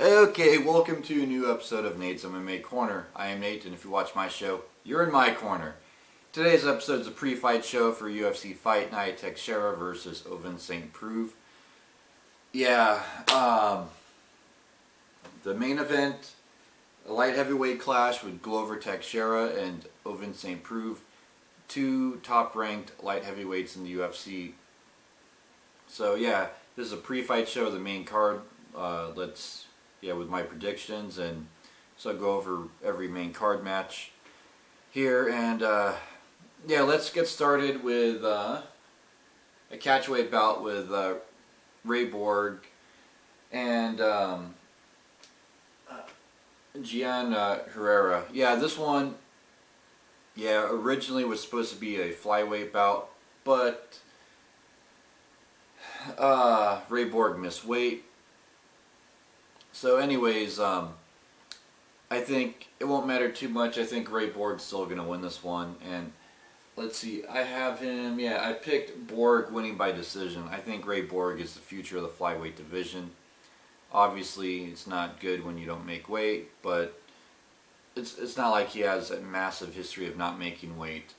Okay, welcome to a new episode of Nate's MMA Corner. I am Nate, and if you watch my show, you're in my corner. Today's episode is a pre-fight show for UFC Fight Night Teixeira versus Ovince Preux. Yeah, the main event, a light heavyweight clash with Glover Teixeira and Ovince Preux, two top-ranked light heavyweights in the UFC. So yeah, this is a pre-fight show, the main card. With my predictions, and so I'll go over every main card match here, and let's get started with a catchweight bout with Ray Borg and Gian Herrera. Yeah, this one, originally was supposed to be a flyweight bout, but Ray Borg missed weight. So anyways, I think it won't matter too much. I think Ray Borg's still going to win this one. And let's see, I have him, I picked Borg winning by decision. I think Ray Borg is the future of the flyweight division. Obviously, it's not good when you don't make weight, but it's not like he has a massive history of not making weight.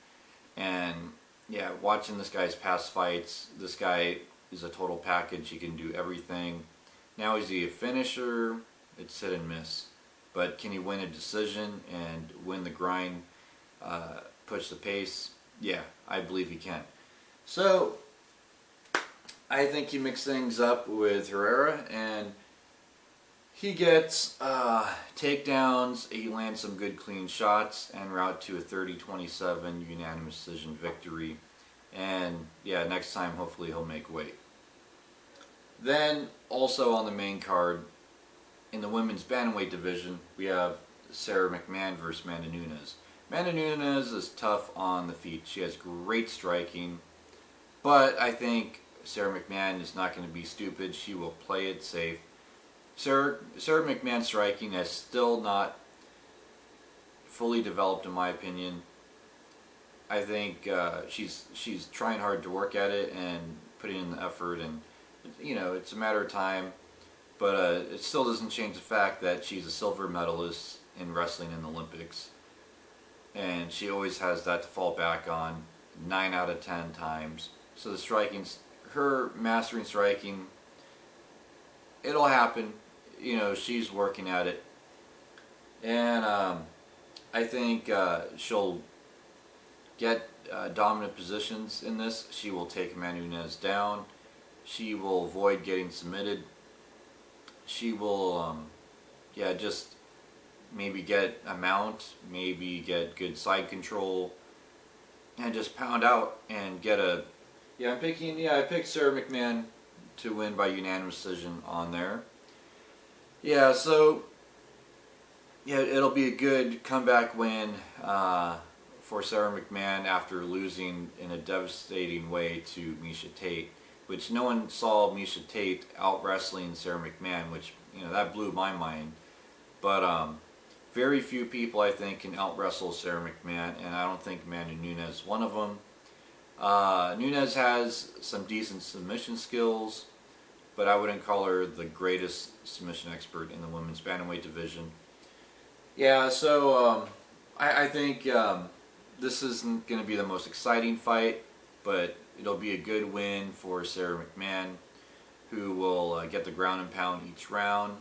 And yeah, watching this guy's past fights, this guy is a total package. He can do everything. Now is he a finisher? It's hit and miss. But can he win a decision and win the grind, push the pace? Yeah, I believe he can. So, I think he mixed things up with Herrera, and he gets takedowns, he lands some good clean shots, and route to a 30-27 unanimous decision victory. And yeah, next time hopefully he'll make weight. Then, also on the main card, in the women's bantamweight division, we have Sarah McMahon versus Amanda Nunes. Amanda Nunes is tough on the feet. She has great striking, but I think Sarah McMahon is not going to be stupid. She will play it safe. Sarah McMahon's striking has still not fully developed, in my opinion. I think she's trying hard to work at it and putting in the effort, and it's a matter of time, but it still doesn't change the fact that she's a silver medalist in wrestling in the Olympics, and she always has that to fall back on 9 out of 10 times. So the striking, her mastering striking, it'll happen. She's working at it, and I think she'll get dominant positions in this. She will take Amanda Nunes down. She will avoid getting submitted. She will, just maybe get a mount, maybe get good side control, and just pound out and get a. I picked Sarah McMahon to win by unanimous decision on there. So it'll be a good comeback win for Sarah McMahon after losing in a devastating way to Miesha Tate, which no one saw Miesha Tate out wrestling Sarah McMahon, which, that blew my mind. But very few people, I think, can out wrestle Sarah McMahon, and I don't think Amanda Nunes is one of them. Nunes has some decent submission skills, but I wouldn't call her the greatest submission expert in the women's bantamweight division. I think this isn't going to be the most exciting fight, but it'll be a good win for Sarah McMahon, who will get the ground and pound each round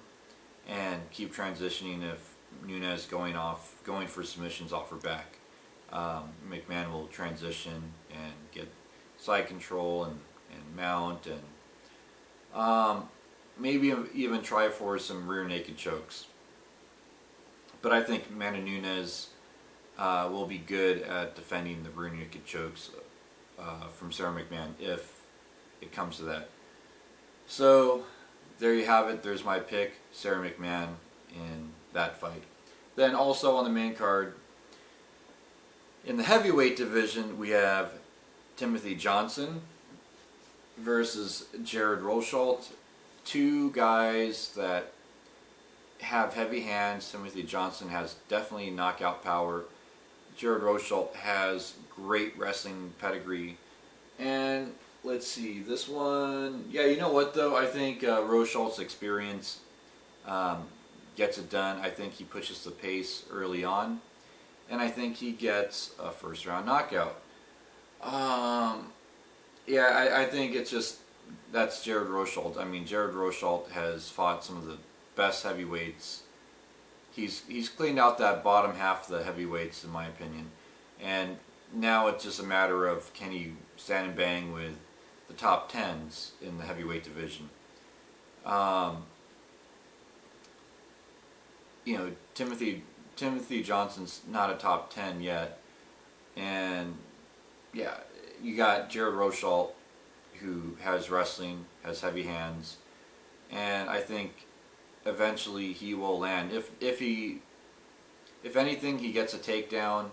and keep transitioning if Nunes going for submissions off her back. McMahon will transition and get side control and mount, and maybe even try for some rear naked chokes. But I think Amanda Nunes will be good at defending the rear naked chokes from Sarah McMahon if it comes to that. So there you have it. There's my pick, Sarah McMahon, in that fight. Then also on the main card, in the heavyweight division, we have Timothy Johnson versus Jared Rosholt. Two guys that have heavy hands. Timothy Johnson has definitely knockout power. Jared Rosholt has great wrestling pedigree. And let's see, this one, you know what though, I think Rosholt's experience gets it done. I think he pushes the pace early on, and I think he gets a first round knockout. Yeah, I think it's just, that's Jared Rosholt. I mean, Jared Rosholt has fought some of the best heavyweights. He's cleaned out that bottom half of the heavyweights, in my opinion, and now it's just a matter of, can he stand and bang with the top tens in the heavyweight division. You know, Timothy Johnson's not a top 10 yet, and yeah, you got Jared Rosholt, who has wrestling, has heavy hands, and I think eventually he will land. If anything, he gets a takedown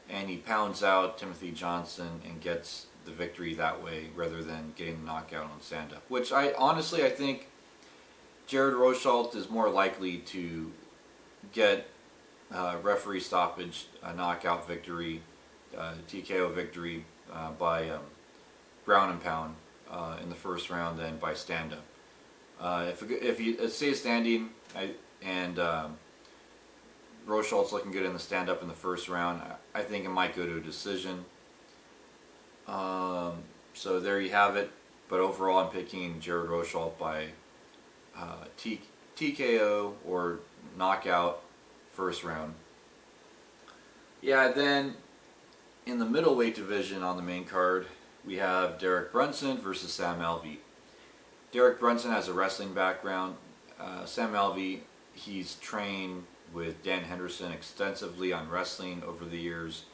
and he pounds out Timothy Johnson and gets the victory that way, rather than getting the knockout on stand-up. Which I think Jared Rosholt is more likely to get referee stoppage, a knockout victory, TKO victory by ground and pound in the first round than by stand-up. If he stays standing and Rosholt's looking good in the stand-up in the first round, I think it might go to a decision. So there you have it. But overall, I'm picking Jared Rosholt by TKO or knockout first round. Yeah, then in the middleweight division on the main card, we have Derek Brunson versus Sam Alvey. Derek Brunson has a wrestling background. Sam Alvey, he's trained with Dan Henderson extensively on wrestling over the years.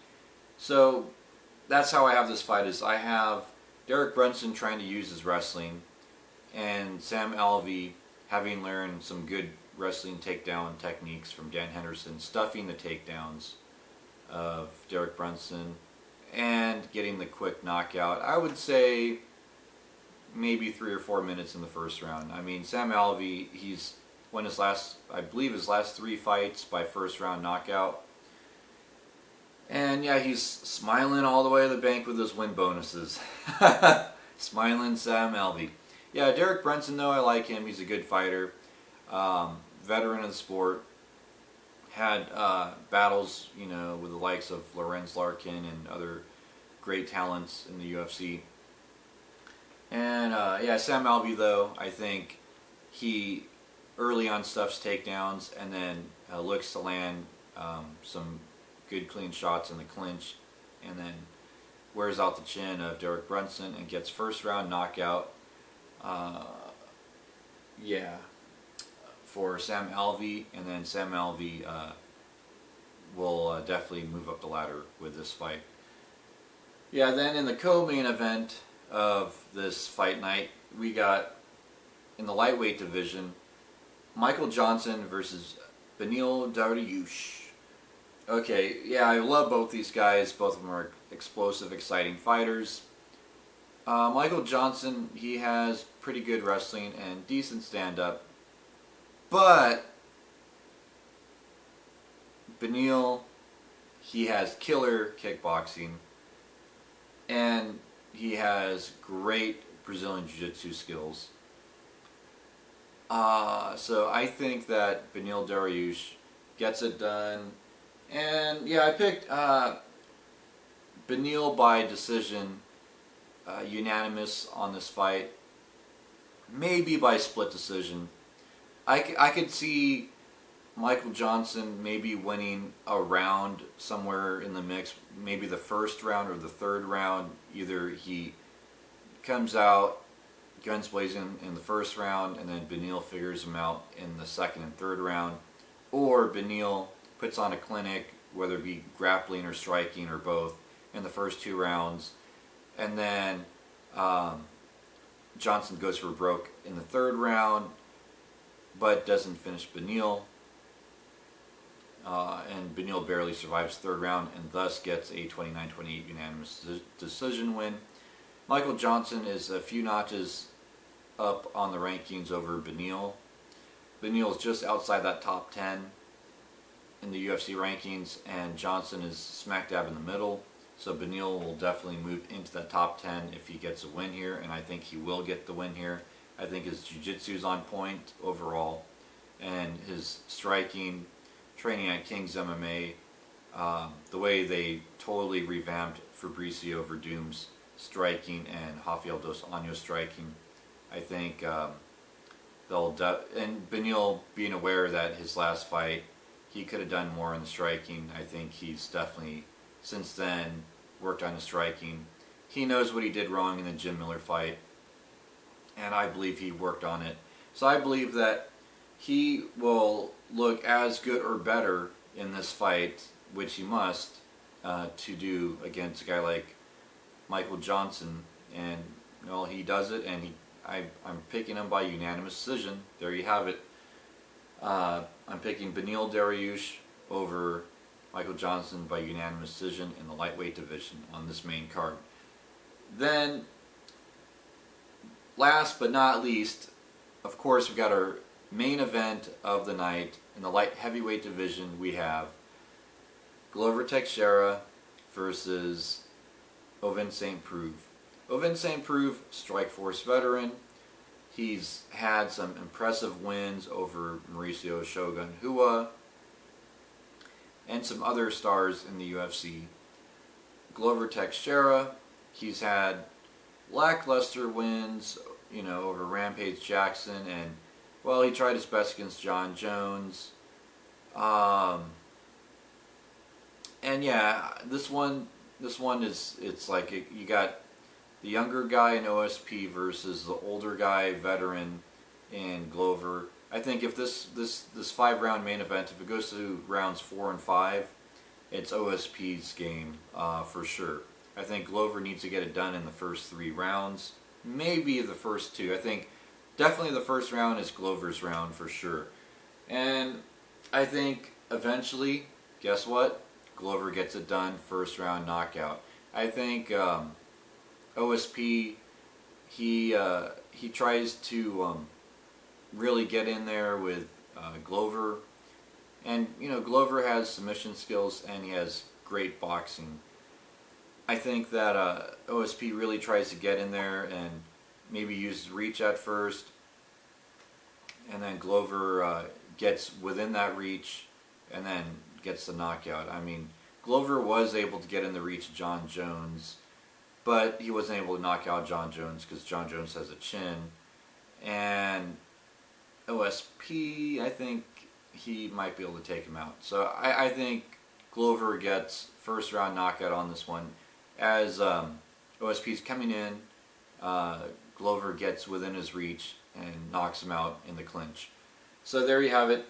So that's how I have this fight, is I have Derek Brunson trying to use his wrestling, and Sam Alvey having learned some good wrestling takedown techniques from Dan Henderson, stuffing the takedowns of Derek Brunson and getting the quick knockout. I would say maybe 3 or 4 minutes in the first round. I mean, Sam Alvey, he's won his last 3 fights by first round knockout. And yeah, he's smiling all the way to the bank with his win bonuses. Smiling Sam Alvey. Yeah, Derek Brunson, though, I like him. He's a good fighter. Veteran of the sport. Had battles, you know, with the likes of Lorenz Larkin and other great talents in the UFC. And yeah, Sam Alvey, though, I think he early on stuffs takedowns and then looks to land some good clean shots in the clinch, and then wears out the chin of Derek Brunson and gets first round knockout. Yeah, for Sam Alvey, and then Sam Alvey will definitely move up the ladder with this fight. Yeah, then in the co-main event of this fight night, we got, in the lightweight division, Michael Johnson versus Beneil Dariush. Okay, yeah, I love both these guys. Both of them are explosive, exciting fighters. Michael Johnson, he has pretty good wrestling and decent stand-up. But Beneil, he has killer kickboxing. And he has great Brazilian Jiu-Jitsu skills. So I think that Beneil Dariush gets it done. And yeah, I picked Beneil by decision, unanimous on this fight. Maybe by split decision. I could see Michael Johnson maybe winning a round somewhere in the mix. Maybe the first round or the third round. Either he comes out guns blazing in the first round, and then Beneil figures him out in the second and third round. Or Beneil puts on a clinic, whether it be grappling or striking or both, in the first 2 rounds. And then Johnson goes for broke in the third round, but doesn't finish Beneil. And Beneil barely survives the third round and thus gets a 29-28 unanimous decision win. Michael Johnson is a few notches up on the rankings over Beneil. Beneil is just outside that top 10 in the UFC rankings, and Johnson is smack dab in the middle. So Beneil will definitely move into that top 10 if he gets a win here, and I think he will get the win here. I think his jiu-jitsu is on point overall, and his striking, training at King's MMA, the way they totally revamped Fabricio Verdum's striking and Rafael dos Anjos striking. I think and Beneil being aware that his last fight he could have done more in the striking. I think he's definitely since then worked on his striking. He knows what he did wrong in the Jim Miller fight, and I believe he worked on it. So I believe that he will look as good or better in this fight, which he must, to do against a guy like Michael Johnson. And well, he does it, and I'm picking him by unanimous decision. There you have it. I'm picking Beneil Dariush over Michael Johnson by unanimous decision in the lightweight division on this main card. Then, last but not least, of course, we've got our main event of the night. In the light heavyweight division, we have Glover Teixeira versus Ovince Preux. Ovince Preux, Strikeforce veteran. He's had some impressive wins over Mauricio Shogun Hua and some other stars in the UFC. Glover Teixeira, he's had lackluster wins, over Rampage Jackson, and well, he tried his best against John Jones. And yeah, this one is, it's like you got the younger guy in OSP versus the older guy, veteran in Glover. I think if this 5-round main event, if it goes to rounds 4 and 5, it's OSP's game for sure. I think Glover needs to get it done in the first 3 rounds, maybe the first 2. I think definitely the first round is Glover's round for sure. And I think eventually, guess what? Glover gets it done, first round knockout. I think OSP, he tries to really get in there with Glover, and Glover has submission skills and he has great boxing. I think that OSP really tries to get in there and maybe uses reach at first, and then Glover gets within that reach and then gets the knockout. I mean, Glover was able to get in the reach of John Jones, but he wasn't able to knock out John Jones because John Jones has a chin. And OSP, I think he might be able to take him out. So I think Glover gets first round knockout on this one. As OSP's coming in, Glover gets within his reach and knocks him out in the clinch. So there you have it.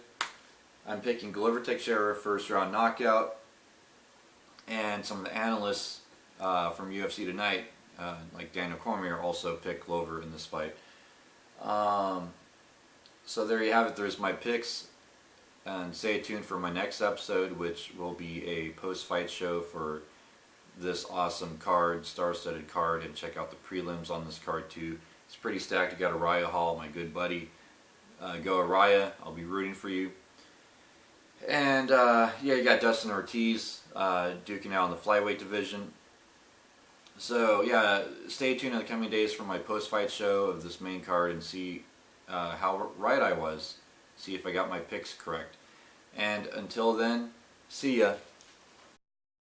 I'm picking Glover Teixeira first round knockout, and some of the analysts from UFC Tonight, like Daniel Cormier, also picked Glover in this fight. So there you have it. There's my picks, and stay tuned for my next episode, which will be a post-fight show for this awesome card, star-studded card, and check out the prelims on this card too. It's pretty stacked. You got Araya Hall, my good buddy. Go Araya, I'll be rooting for you. And yeah, you got Dustin Ortiz duking out in the flyweight division. So yeah, stay tuned in the coming days for my post-fight show of this main card and see how right I was. See if I got my picks correct. And until then, see ya.